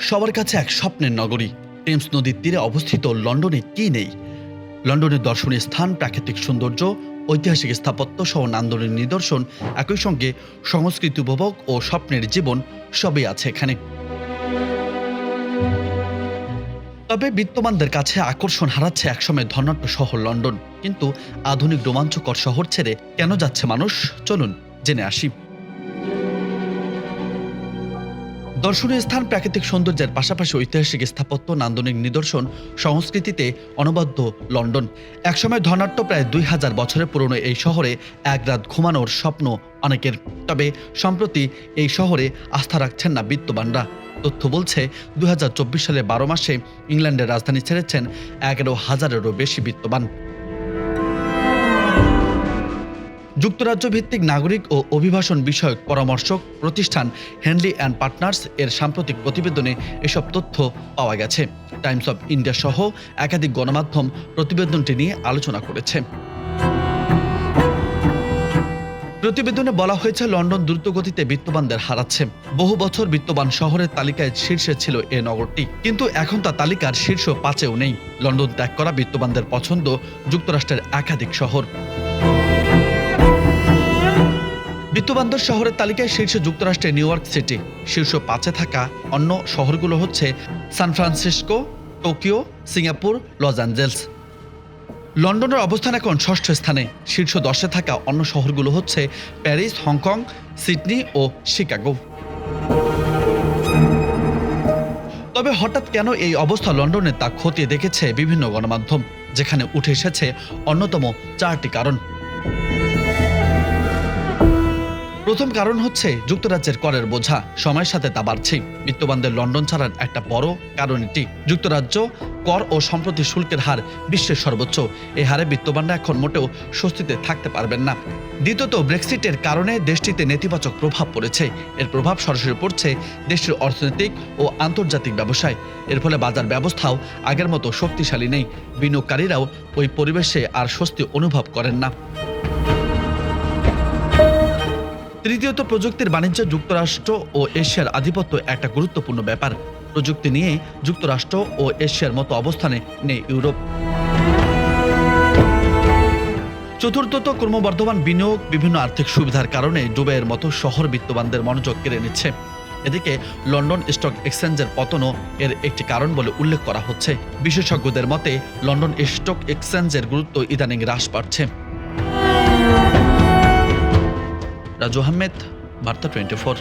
সবার কাছে এক স্বপ্নের নগরী। টেমস নদীর তীরে অবস্থিত লন্ডনে কি নেই? লন্ডনের দর্শনীয় স্থান, প্রাকৃতিক সৌন্দর্য, ঐতিহাসিক স্থাপত্য সহ নান্দনিক নিদর্শন, একই সঙ্গে সংস্কৃতি উপভোগ ও স্বপ্নের জীবন সবই আছে এখানে। তবে বিত্তবানদের কাছে আকর্ষণ হারাচ্ছে একসময় ধনাঢ্য শহর লন্ডন। কিন্তু আধুনিক রোমাঞ্চকর শহর ছেড়ে কেন যাচ্ছে মানুষ? চলুন জেনে আসি। দর্শনীয় স্থান, প্রাকৃতিক সৌন্দর্যের পাশাপাশি ঐতিহাসিক স্থাপত্য, নান্দনিক নিদর্শন, সংস্কৃতিতে অনবদ্য লন্ডন। একসময় ধনাঢ্য প্রায় 2000 বছরের পুরনো এই শহরে এক রাত ঘুমানোর স্বপ্ন অনেকের। তবে সম্প্রতি এই শহরে আস্থা রাখছেন না বিত্তবানরা। তথ্য বলছে 2024 সালের 12 মাসে ইংল্যান্ডের রাজধানী ছেড়েছেন 11,000-এরও বেশি বিত্তবান। যুক্তরাজ্য ভিত্তিক নাগরিক ও অভিবাসন বিষয়ক পরামর্শক প্রতিষ্ঠান হেনলি অ্যান্ড পার্টনার্স এর সাম্প্রতিক প্রতিবেদনে এসব তথ্য পাওয়া গেছে। টাইমস অফ ইন্ডিয়া সহ একাধিক গণমাধ্যম প্রতিবেদনটি নিয়ে আলোচনা করেছে। প্রতিবেদনে বলা হয়েছে, লন্ডন দ্রুতগতিতে বিত্তবানদের হারাচ্ছে। বহু বছর বিত্তবান শহরের তালিকায় শীর্ষে ছিল এ নগরটি, কিন্তু এখন তা তালিকার শীর্ষ 5-এও নেই। লন্ডন ত্যাগ করা বিত্তবানদের পছন্দ যুক্তরাষ্ট্রের একাধিক শহর। বিত্তবানদের শহরের তালিকায় শীর্ষে যুক্তরাষ্ট্রের নিউ ইয়র্ক সিটি। শীর্ষ 5-এ থাকা অন্য শহরগুলো হচ্ছে San Francisco, Tokyo, Singapore, Los Angeles. লন্ডনের অবস্থান এখন 6ষ্ঠ স্থানে। শীর্ষ 10-এ থাকা অন্য শহরগুলো হচ্ছে প্যারিস, হংকং, সিডনি ও শিকাগো। তবে হঠাৎ কেন এই অবস্থা লন্ডনে তা খতিয়ে দেখেছে বিভিন্ন গণমাধ্যম, যেখানে উঠে এসেছে অন্যতম 4টি কারণ। প্রথম কারণ হচ্ছে যুক্তরাজ্যের করের বোঝা। সময়ের সাথে তা বাড়ছে। বিত্তবানদের লন্ডন ছাড়ার একটা বড় কারণ এটি। যুক্তরাজ্য কর ও সম্প্রতি শুল্কের হার বিশ্বের সর্বোচ্চ। এই হারে বিত্তবানরা এখন মোটেও স্বস্তিতে থাকতে পারবেন না। দ্বিতীয়ত, ব্রেক্সিটের কারণে দেশটিতে নেতিবাচক প্রভাব পড়েছে। এর প্রভাব সরাসরি পড়ছে দেশটির অর্থনৈতিক ও আন্তর্জাতিক ব্যবসায়। এর ফলে বাজার ব্যবস্থাও আগের মতো শক্তিশালী নেই। বিনিয়োগকারীরাও ওই পরিবেশে আর স্বস্তি অনুভব করেন না। তৃতীয়ত, প্রযুক্তির বাণিজ্য। যুক্তরাষ্ট্র ও এশিয়ার আধিপত্য একটা গুরুত্বপূর্ণ ব্যাপার। প্রযুক্তি নিয়ে যুক্তরাষ্ট্র ও এশিয়ার মতো অবস্থানে নেই ইউরোপ। চতুর্থত, ক্রমবর্ধমান বিনিয়োগ, বিভিন্ন আর্থিক সুবিধার কারণে দুবাইয়ের মতো শহর বিত্তবানদের মনোযোগ কেড়ে নিচ্ছে। এদিকে লন্ডন স্টক এক্সচেঞ্জের পতনও এর একটি কারণ বলে উল্লেখ করা হচ্ছে। বিশেষজ্ঞদের মতে, লন্ডন স্টক এক্সচেঞ্জের গুরুত্ব ইদানিং হ্রাস পাচ্ছে। রাজু আহমেদ, বার্তা 24।